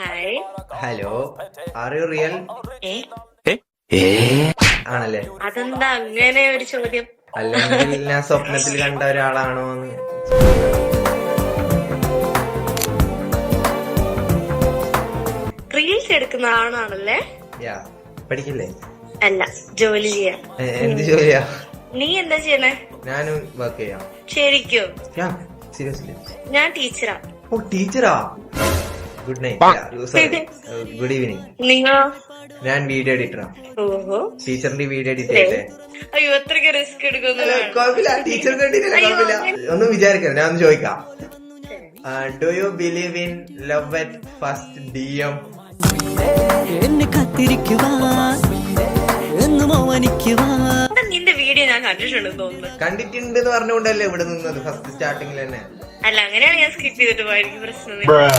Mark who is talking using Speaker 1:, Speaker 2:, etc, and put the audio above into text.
Speaker 1: Hi.
Speaker 2: Hello, are you real? ആണല്ലേ?
Speaker 1: അതെന്താ അങ്ങനെ ഒരു ചോദ്യം?
Speaker 2: അല്ലെങ്കിൽ ഞാൻ സ്വപ്നത്തിൽ കണ്ട ഒരാളാണോ എന്ന്.
Speaker 1: റീൽസ് എടുക്കുന്ന ആളാണല്ലേ?
Speaker 2: യാ, പഠിക്കില്ലേ?
Speaker 1: അല്ല, ജോലി ചെയ്യാം.
Speaker 2: എന്ത് ജോലിയാ?
Speaker 1: നീ എന്താ ചെയ്യണേ?
Speaker 2: ഞാനും വർക്ക് ചെയ്യാം.
Speaker 1: ശരിക്കും?
Speaker 2: Yeah, seriously.
Speaker 1: ഞാൻ ടീച്ചറാ.
Speaker 2: ഓ, ടീച്ചറാ. Good night, sorry, good evening.
Speaker 1: നിങ്ങളോ?
Speaker 2: ഞാൻ വീഡിയോ എഡിറ്ററാ.
Speaker 1: ഓഹോ.
Speaker 2: ടീച്ചറിന്റെ വീഡിയോ എഡിറ്റ് ചെയ്യട്ടെ?
Speaker 1: അയ്യോ, അത്രയ്ക്ക് റിസ്ക് എടുക്കുന്നു.
Speaker 2: കുഴപ്പമില്ല, ടീച്ചർക്ക് വേണ്ടിയിട്ടല്ലേ, കുഴപ്പമില്ല. ഒന്നും വിചാരിക്കരുത്, ഞാൻ ഒന്ന് ചോദിക്കാം. Do you believe in love at first DM?
Speaker 1: നിന്റെ വീഡിയോ ഞാൻ കണ്ടിട്ടുണ്ടെന്ന് തോന്നുന്നു.
Speaker 2: കണ്ടിട്ടുണ്ട് എന്ന് പറഞ്ഞുകൊണ്ടല്ലേ ഇവിടെ നിന്നത് ഫസ്റ്റ് സ്റ്റാർട്ടിങ്ങിൽ തന്നെ.
Speaker 1: അല്ല, അങ്ങനെയാണ് ഞാൻ സ്കിപ്പ് ചെയ്തിട്ട് പോയിരിക്കും. പ്രശ്നം